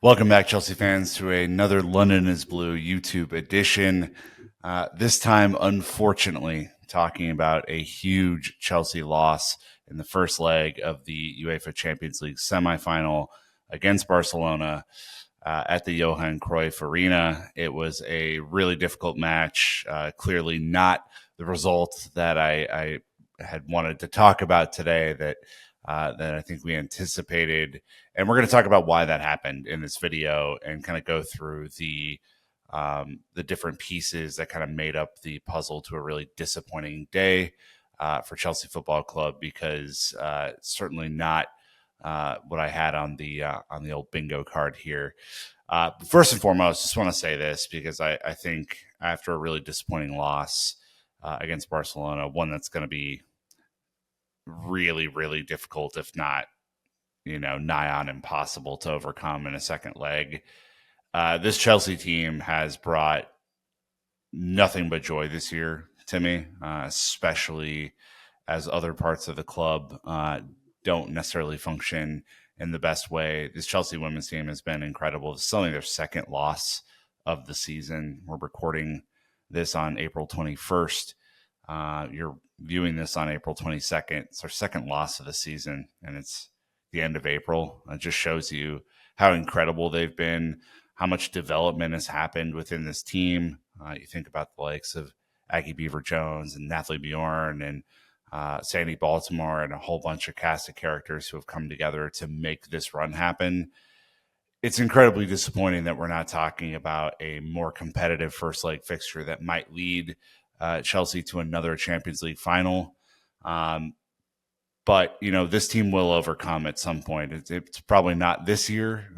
Welcome back, Chelsea fans, to another London is Blue YouTube edition. This time, unfortunately, talking about a huge Chelsea loss in the first leg of the UEFA Champions League semifinal against Barcelona at the Johan Cruyff Arena. It was a really difficult match, clearly not the result that I had wanted to talk about today that I think we anticipated. And we're going to talk about why that happened in this video and kind of go through the different pieces that kind of made up the puzzle to a really disappointing day for Chelsea Football Club, because certainly not what I had on the old bingo card here. First and foremost, just want to say this because I think after a really disappointing loss against Barcelona, one that's going to be really, really difficult, if not, nigh on impossible to overcome in a second leg. This Chelsea team has brought nothing but joy this year to me, especially as other parts of the club don't necessarily function in the best way. This Chelsea women's team has been incredible. It's only their second loss of the season. We're recording this on April 21st. You're viewing this on April 22nd. It's our second loss of the season, and it's the end of April. It just shows you how incredible they've been, how much development has happened within this team. You think about the likes of Aggie Beaver-Jones and Nathalie Bjorn and Sandy Baltimore and a whole bunch of cast of characters who have come together to make this run happen. It's incredibly disappointing that we're not talking about a more competitive first leg fixture that might lead Chelsea to another Champions League final. But, this team will overcome at some point. It's probably not this year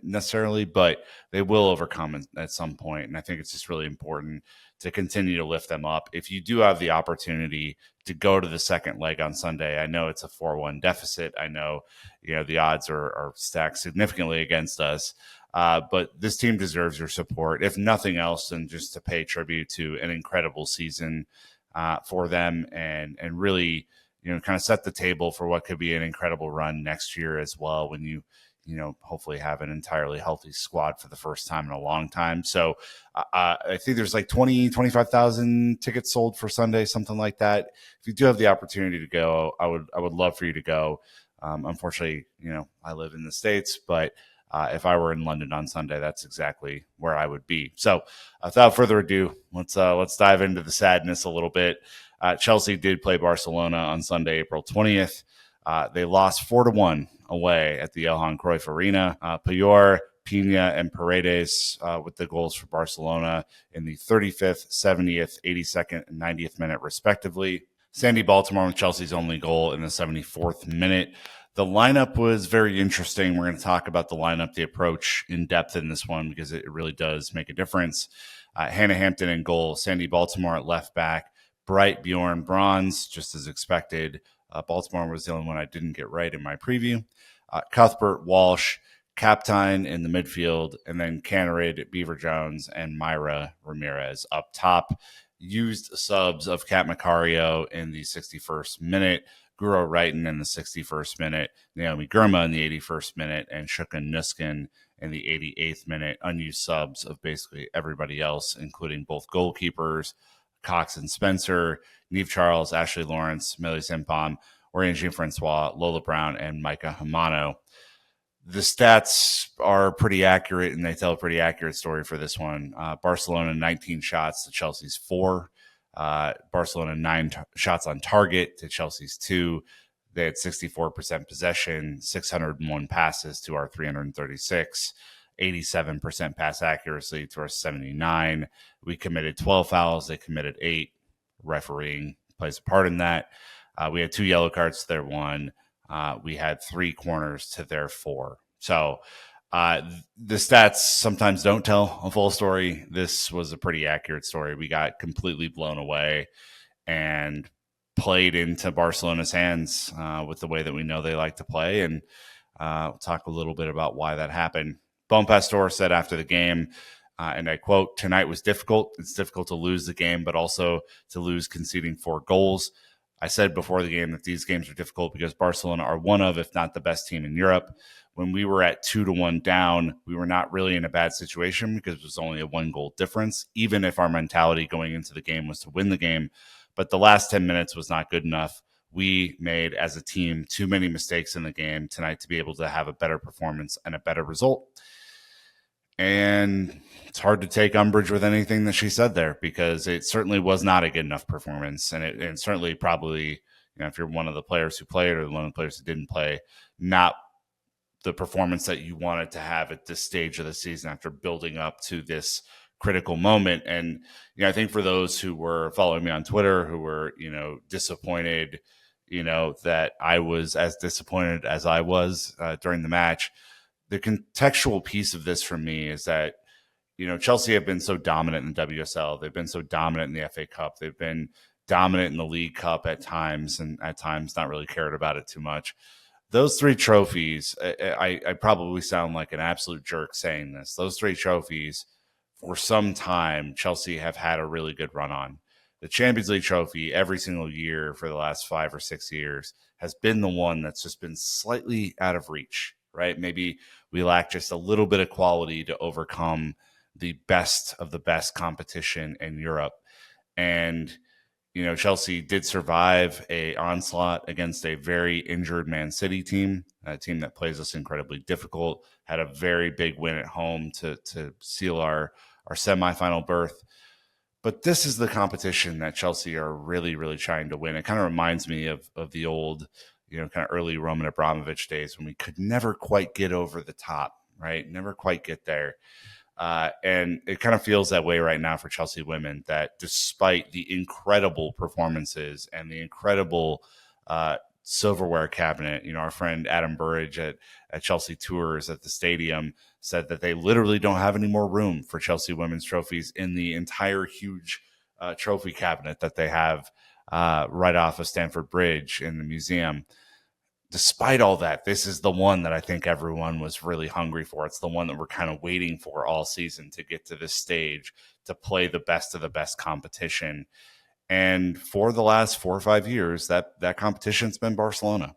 necessarily, but they will overcome at some point. And I think it's just really important to continue to lift them up. If you do have the opportunity to go to the second leg on Sunday, I know it's a 4-1 deficit. I know, the odds are stacked significantly against us. But this team deserves your support, if nothing else, than just to pay tribute to an incredible season for them and really, kind of set the table for what could be an incredible run next year as well, when you hopefully have an entirely healthy squad for the first time in a long time. So I think there's like 25,000 tickets sold for Sunday, something like that. If you do have the opportunity to go, I would love for you to go. Unfortunately, I live in the States, but if I were in London on Sunday, that's exactly where I would be. So without further ado, let's dive into the sadness a little bit. Chelsea did play Barcelona on Sunday, April 20th. They lost 4-1 away at the Johan Cruyff Arena. Puyol, Pina, and Paredes with the goals for Barcelona in the 35th, 70th, 82nd, and 90th minute, respectively. Sandy Baltimore with Chelsea's only goal in the 74th minute. The lineup was very interesting. We're going to talk about the lineup, the approach in depth in this one, because it really does make a difference. Hannah Hampton in goal, Sandy Baltimore at left back, Bright, Bjorn, Bronze, just as expected. Baltimore was the only one I didn't get right in my preview. Cuthbert, Walsh, Captain in the midfield, and then Cannerid, Beaver-Jones, and Myra Ramirez up top. Used subs of Kat Macario in the 61st minute, Guro Wrighton in the 61st minute, Naomi Gurma in the 81st minute, and Shukun Nuskin in the 88th minute. Unused subs of basically everybody else, including both goalkeepers, Cox and Spencer, Neve Charles, Ashley Lawrence, Millie Simpom, Oriane Jean-Francois, Lola Brown, and Micah Hamano. The stats are pretty accurate, and they tell a pretty accurate story for this one. Barcelona, 19 shots to Chelsea's 4. Barcelona, 9 shots on target to Chelsea's 2. They had 64% possession, 601 passes to our 336. 87% pass accuracy to our 79. We committed 12 fouls. They committed 8. Refereeing plays a part in that. We had 2 yellow cards to their 1. We had 3 corners to their 4. So the stats sometimes don't tell a full story. This was a pretty accurate story. We got completely blown away and played into Barcelona's hands with the way that we know they like to play. And we'll talk a little bit about why that happened. Bon Pastor said after the game, and I quote, "Tonight was difficult. It's difficult to lose the game, but also to lose conceding 4 goals. I said before the game that these games are difficult because Barcelona are one of, if not the best team in Europe. When we were at 2-1 down, we were not really in a bad situation because it was only a 1-goal difference, even if our mentality going into the game was to win the game. But the last 10 minutes was not good enough. We made, as a team, too many mistakes in the game tonight to be able to have a better performance and a better result. And it's hard to take umbrage with anything that she said there because it certainly was not a good enough performance. And certainly probably, if you're one of the players who played or one of the players who didn't play, not the performance that you wanted to have at this stage of the season after building up to this critical moment. And, I think for those who were following me on Twitter, who were, disappointed, that I was as disappointed as I was during the match, the contextual piece of this for me is that, Chelsea have been so dominant in the WSL. They've been so dominant in the FA Cup. They've been dominant in the League Cup at times, and at times not really cared about it too much. Those 3 trophies, I probably sound like an absolute jerk saying this. Those 3 trophies, for some time, Chelsea have had a really good run on. The Champions League trophy every single year for the last 5 or 6 years has been the one that's just been slightly out of reach, right? Maybe we lack just a little bit of quality to overcome the best of the best competition in Europe. And, Chelsea did survive a onslaught against a very injured Man City team, a team that plays us incredibly difficult, had a very big win at home to seal our semifinal berth. But this is the competition that Chelsea are really, really trying to win. It kind of reminds me of the old, kind of early Roman Abramovich days when we could never quite get over the top, right? Never quite get there. And it kind of feels that way right now for Chelsea women, that despite the incredible performances and the incredible silverware cabinet, our friend Adam Burridge at Chelsea Tours at the stadium said that they literally don't have any more room for Chelsea women's trophies in the entire huge trophy cabinet that they have right off of Stamford Bridge in the museum. Despite all that, this is the one that I think everyone was really hungry for. It's the one that we're kind of waiting for all season to get to this stage, to play the best of the best competition. And for the last 4 or 5 years, that competition's been Barcelona.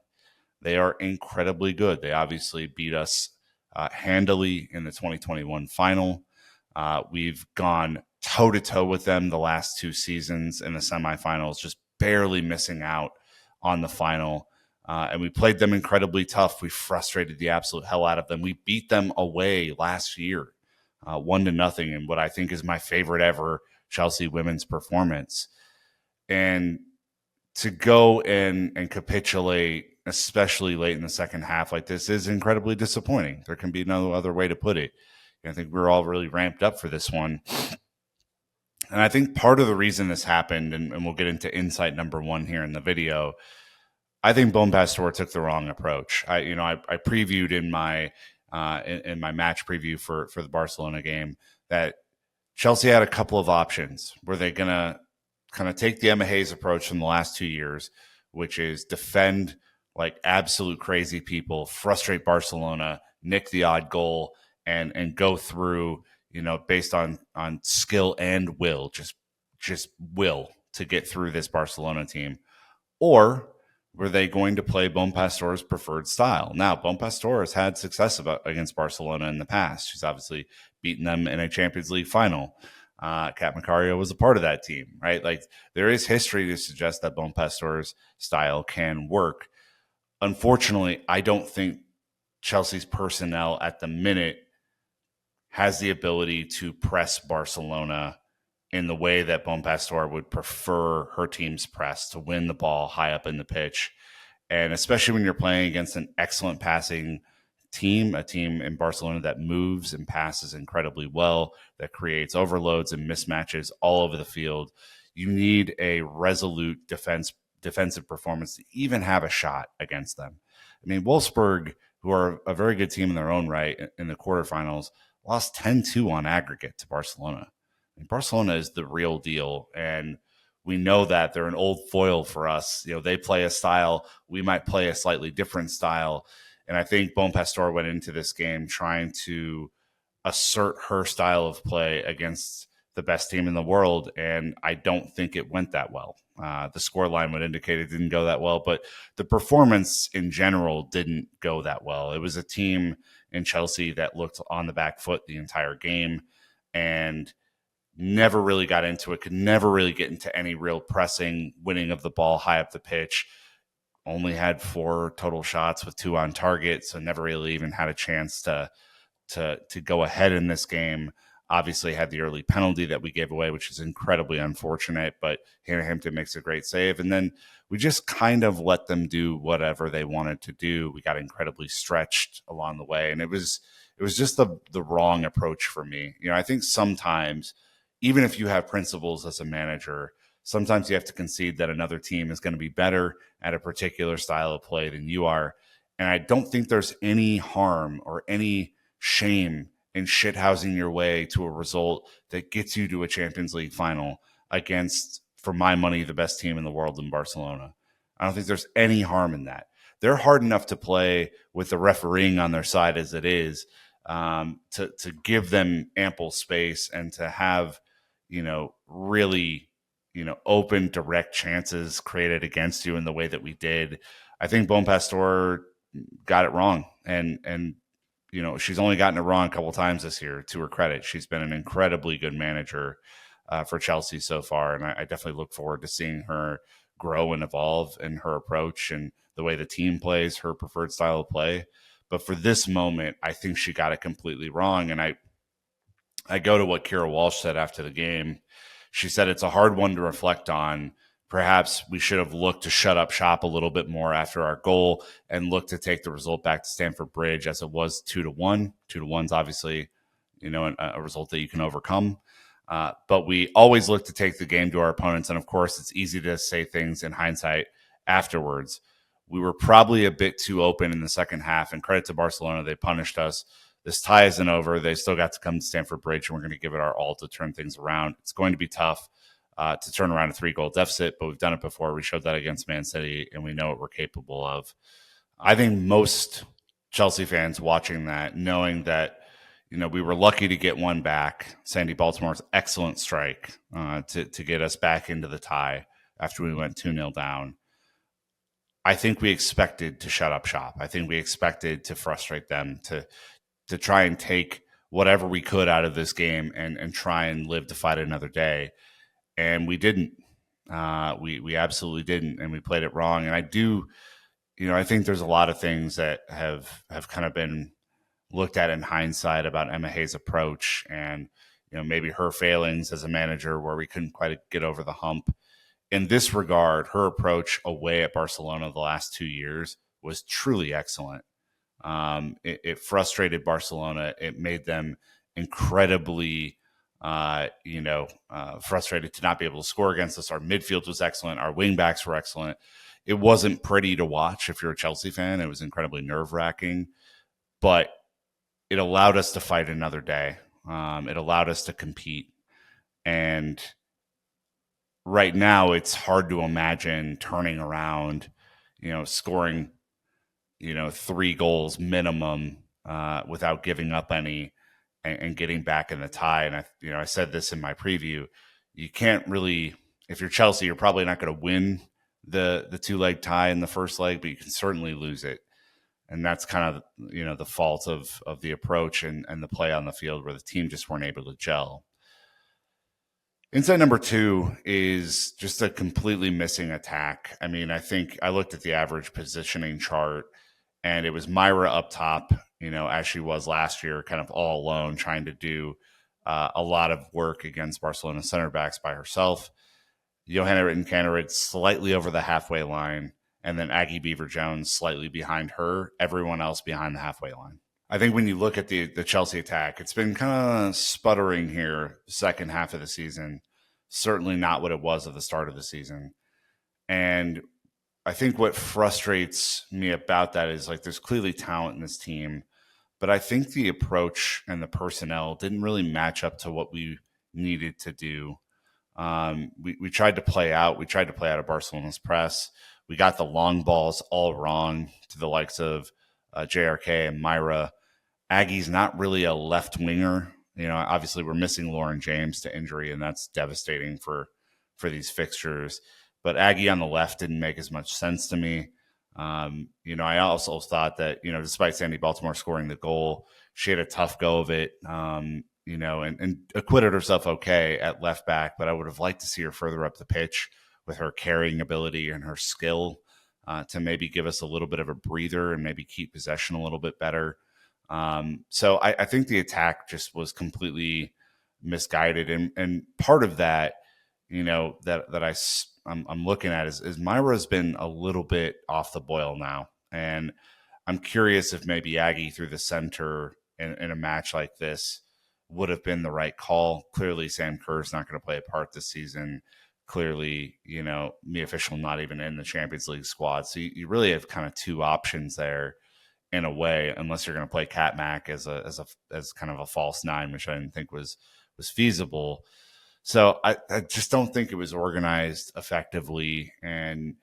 They are incredibly good. They obviously beat us handily in the 2021 final. We've gone toe-to-toe with them the last 2 seasons in the semifinals, just barely missing out on the final. And we played them incredibly tough. We frustrated the absolute hell out of them. We beat them away last year, 1-0, in what I think is my favorite ever Chelsea women's performance. And to go and capitulate, especially late in the second half like this, is incredibly disappointing. There can be no other way to put it. I think we're all really ramped up for this one. And I think part of the reason this happened, and we'll get into insight number 1 here in the video, I think Bon Pastor took the wrong approach. I previewed in my match preview for the Barcelona game that Chelsea had a couple of options. Were they going to kind of take the Emma Hayes approach from the last 2 years, which is defend like absolute crazy people, frustrate Barcelona, nick the odd goal, and go through, based on skill and will, just will to get through this Barcelona team? Or were they going to play Bon Pastor's preferred style? Now, Bon Pastor has had success against Barcelona in the past. She's obviously beaten them in a Champions League final. Kat Macario was a part of that team, right? Like, there is history to suggest that Bon Pastor's style can work. Unfortunately, I don't think Chelsea's personnel at the minute has the ability to press Barcelona in the way that Bon Pastor would prefer her team's press, to win the ball high up in the pitch. And especially when you're playing against an excellent passing team, a team in Barcelona that moves and passes incredibly well, that creates overloads and mismatches all over the field, you need a resolute defensive performance to even have a shot against them. I mean, Wolfsburg, who are a very good team in their own right in the quarterfinals, lost 10-2 on aggregate to Barcelona. Barcelona is the real deal, and we know that they're an old foil for us. They play a style, we might play a slightly different style, and I think Bon Pastor went into this game trying to assert her style of play against the best team in the world, and I don't think it went that well. The scoreline would indicate it didn't go that well, but the performance in general didn't go that well. It was a team in Chelsea that looked on the back foot the entire game and never really got into it, could never really get into any real pressing, winning of the ball high up the pitch. Only had 4 total shots with 2 on target, so never really even had a chance to go ahead in this game. Obviously had the early penalty that we gave away, which is incredibly unfortunate, but Hampton makes a great save. And then we just kind of let them do whatever they wanted to do. We got incredibly stretched along the way. And it was just the wrong approach for me. I think sometimes, even if you have principles as a manager, sometimes you have to concede that another team is going to be better at a particular style of play than you are. And I don't think there's any harm or any shame in shithousing your way to a result that gets you to a Champions League final against, for my money, the best team in the world in Barcelona. I don't think there's any harm in that. They're hard enough to play with the refereeing on their side as it is, to give them ample space and to have, really, open, direct chances created against you in the way that we did. I think Bon Pastor got it wrong. And she's only gotten it wrong a couple times this year, to her credit. She's been an incredibly good manager for Chelsea so far. And I definitely look forward to seeing her grow and evolve in her approach and the way the team plays, her preferred style of play. But for this moment, I think she got it completely wrong. And I go to what Kira Walsh said after the game. She said it's a hard one to reflect on. Perhaps we should have looked to shut up shop a little bit more after our goal and look to take the result back to Stamford Bridge, as it was 2-1. 2-1's obviously, a result that you can overcome. But we always look to take the game to our opponents. And of course, it's easy to say things in hindsight afterwards. We were probably a bit too open in the second half, and credit to Barcelona, they punished us. This tie isn't over. They still got to come to Stamford Bridge, and we're going to give it our all to turn things around. It's going to be tough to turn around a 3-goal deficit, but we've done it before. We showed that against Man City, and we know what we're capable of. I think most Chelsea fans watching that, knowing that, we were lucky to get one back, Sandy Baltimore's excellent strike to get us back into the tie after we went 2-0 down. I think we expected to shut up shop. I think we expected to frustrate them, to try and take whatever we could out of this game and try and live to fight another day. And we didn't. We absolutely didn't, and we played it wrong. And I do, I think there's a lot of things that have kind of been looked at in hindsight about Emma Hayes' approach and, maybe her failings as a manager where we couldn't quite get over the hump. In this regard, her approach away at Barcelona the last 2 years was truly excellent. It frustrated Barcelona. It made them incredibly frustrated to not be able to score against us. Our midfield was excellent. Our wingbacks were excellent. It wasn't pretty to watch if you're a Chelsea fan. It was incredibly nerve-wracking, but it allowed us to fight another day. It allowed us to compete. And right now, it's hard to imagine turning around, scoring, 3 goals minimum without giving up any and getting back in the tie. And I said this in my preview. You can't really, if you're Chelsea, you're probably not going to win the 2-leg tie in the first leg, but you can certainly lose it. And that's kind of, the fault of the approach and the play on the field, where the team just weren't able to gel. Insight number 2 is just a completely missing attack. I mean, I think I looked at the average positioning chart, and it was Myra up top, as she was last year, kind of all alone, trying to do a lot of work against Barcelona center backs by herself. Johanna Rittenkanterid slightly over the halfway line, and then Aggie Beaver-Jones slightly behind her, everyone else behind the halfway line. I think when you look at the Chelsea attack, it's been kind of sputtering here the second half of the season. Certainly not what it was at the start of the season. And I think what frustrates me about that is, like, there's clearly talent in this team, but I think the approach and the personnel didn't really match up to what we needed to do. We tried to play out. We tried to play out of Barcelona's press. We got the long balls all wrong to the likes of JRK and Myra. Aggie's not really a left winger. Obviously we're missing Lauren James to injury, and that's devastating for these fixtures. But Aggie on the left didn't make as much sense to me. I also thought that, despite Sandy Baltimore scoring the goal, she had a tough go of it, and acquitted herself okay at left back. But I would have liked to see her further up the pitch with her carrying ability and her skill to maybe give us a little bit of a breather and maybe keep possession a little bit better. So I think the attack just was completely misguided. And part of that, I'm looking at is Myra's been a little bit off the boil now. And I'm curious if maybe Aggie through the center in a match like this would have been the right call. Clearly, Sam Kerr's not going to play a part this season. Clearly, Mia Fishel not even in the Champions League squad. So you really have kind of two options there in a way, unless you're going to play Kat Mack as kind of a false nine, which I didn't think was feasible. So I just don't think it was organized effectively. And,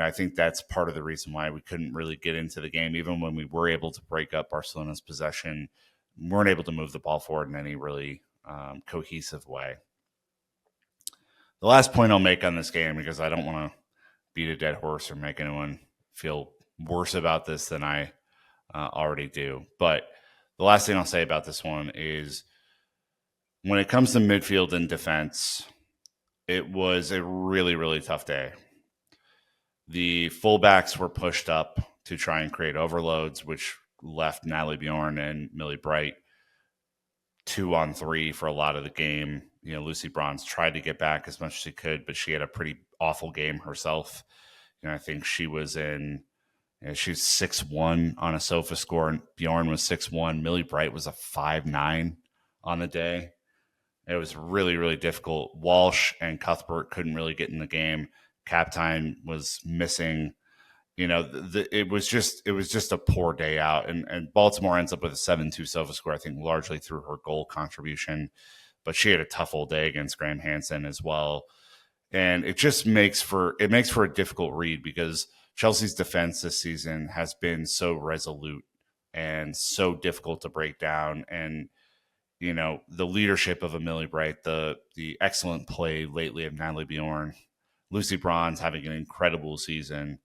I think that's part of the reason why we couldn't really get into the game. Even when we were able to break up Barcelona's possession, we weren't able to move the ball forward in any really cohesive way. The last point I'll make on this game, because I don't want to beat a dead horse or make anyone feel worse about this than I already do. But the last thing I'll say about this one is when it comes to midfield and defense, it was a really, really tough day. The fullbacks were pushed up to try and create overloads, which left Natalie Bjorn and Millie Bright 2-on-3 for a lot of the game. Lucy Bronze tried to get back as much as she could, but she had a pretty awful game herself. I think she was she's 6'1" on a sofa score, and Bjorn was 6'1". Millie Bright was a 5'9" on the day. It was really, really difficult. Walsh and Cuthbert couldn't really get in the game. Captine was missing. It was just a poor day out. And Baltimore ends up with a 7-2 sofa score, I think largely through her goal contribution. But she had a tough old day against Graham Hansen as well. And it just makes for a difficult read, because Chelsea's defense this season has been so resolute and so difficult to break down. And, the leadership of Millie Bright, the excellent play lately of Natalie Bjorn, Lucy Bronze having an incredible season,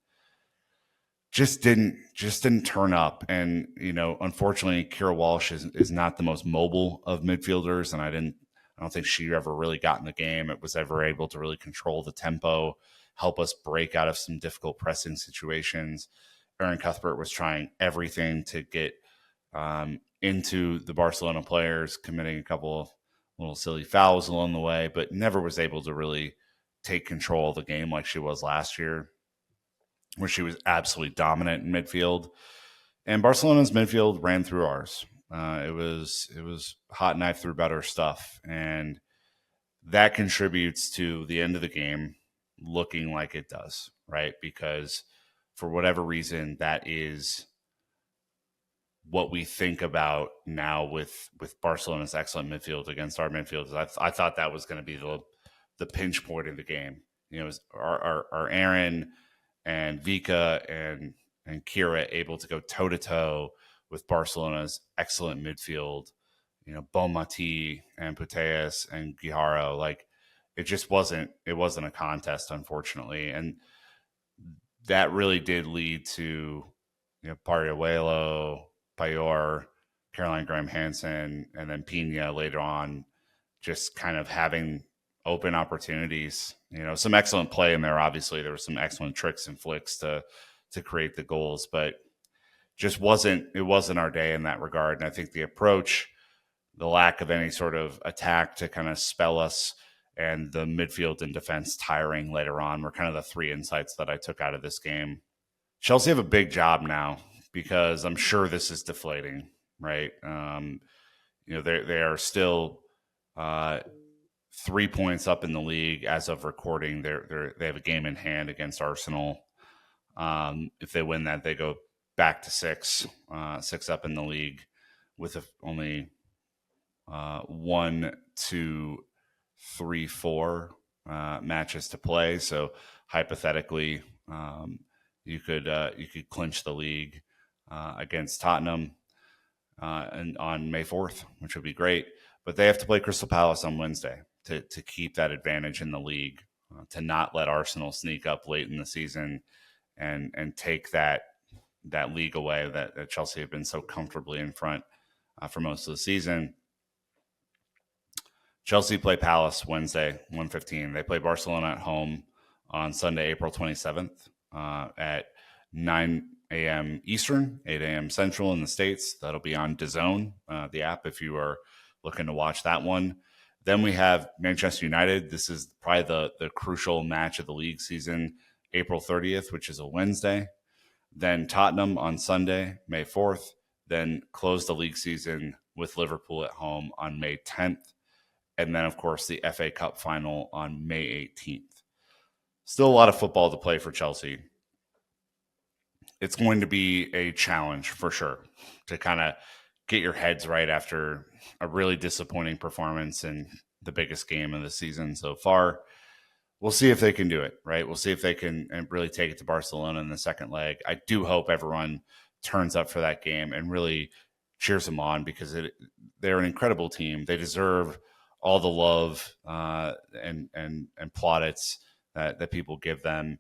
just didn't turn up. And, unfortunately, Kira Walsh is not the most mobile of midfielders. And I don't think she ever really got in the game. It was ever able to really control the tempo, help us break out of some difficult pressing situations. Erin Cuthbert was trying everything to get into the Barcelona players, committing a couple of little silly fouls along the way, but never was able to really take control of the game like she was last year, where she was absolutely dominant in midfield. And Barcelona's midfield ran through ours. It was hot knife through butter stuff, and that contributes to the end of the game looking like it does, right? Because for whatever reason, that is what we think about now with Barcelona's excellent midfield against our midfielders. I thought that was going to be the pinch point of the game. It was our Aaron and Vika and Kira able to go toe to toe with Barcelona's excellent midfield. Bonmati and Puteas and Guijarro. Like, it just wasn't a contest, unfortunately, and that really did lead to Pariuelo, Payor, Caroline Graham Hansen, and then Pina later on, just kind of having open opportunities. Some excellent play in there. Obviously, there were some excellent tricks and flicks to create the goals, but it wasn't our day in that regard. And I think the approach, the lack of any sort of attack to kind of spell us, and the midfield and defense tiring later on were kind of the three insights that I took out of this game. Chelsea have a big job now, because I'm sure this is deflating, right? They are still 3 points up in the league as of recording. They have a game in hand against Arsenal. If they win that, they go back to six up in the league, with only 1, 2, 3, 4 matches to play. So hypothetically, you could clinch the league against Tottenham and on May 4th, which would be great. but they have to play Crystal Palace on Wednesday to keep that advantage in the league, to not let Arsenal sneak up late in the season and take that league away that Chelsea have been so comfortably in front for most of the season. Chelsea play Palace Wednesday, 1:15. They play Barcelona at home on Sunday, April 27th at 9 a.m. Eastern, 8 a.m. Central in the States. That'll be on DAZN, the app, if you are looking to watch that one. Then we have Manchester United. This is probably the crucial match of the league season, April 30th, which is a Wednesday. Then Tottenham on Sunday, May 4th. Then close the league season with Liverpool at home on May 10th. And then, of course, the FA Cup final on May 18th. Still a lot of football to play for Chelsea. It's going to be a challenge for sure to kind of get your heads right after a really disappointing performance in the biggest game of the season so far. We'll see if they can do it, right? We'll see if they can really take it to Barcelona in the second leg. I do hope everyone turns up for that game and really cheers them on, because they're an incredible team. They deserve all the love and plaudits that people give them.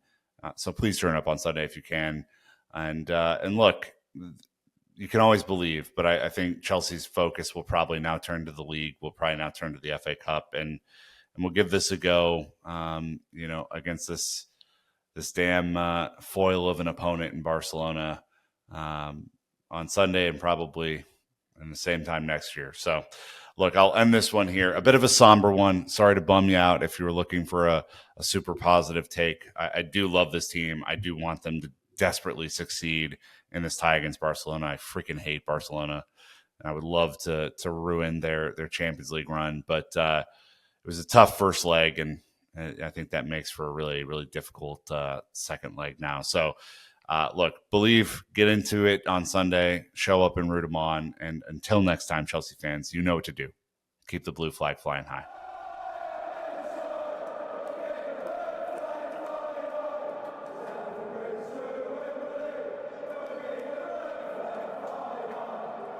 So please turn up on Sunday if you can. And look, you can always believe, but I think Chelsea's focus will probably now turn to the league. We'll probably now turn to the FA Cup, and we'll give this a go. Against this damn foil of an opponent in Barcelona on Sunday, and probably in the same time next year. So, look, I'll end this one here. A bit of a somber one. Sorry to bum you out if you were looking for a super positive take. I do love this team. I do want them to desperately succeed in this tie against Barcelona. I freaking hate Barcelona. I would love to ruin their Champions League run, but it was a tough first leg, and I think that makes for a really, really difficult second leg now. So, look, believe, get into it on Sunday, show up and root them on. And until next time, Chelsea fans, you know what to do. Keep the blue flag flying high.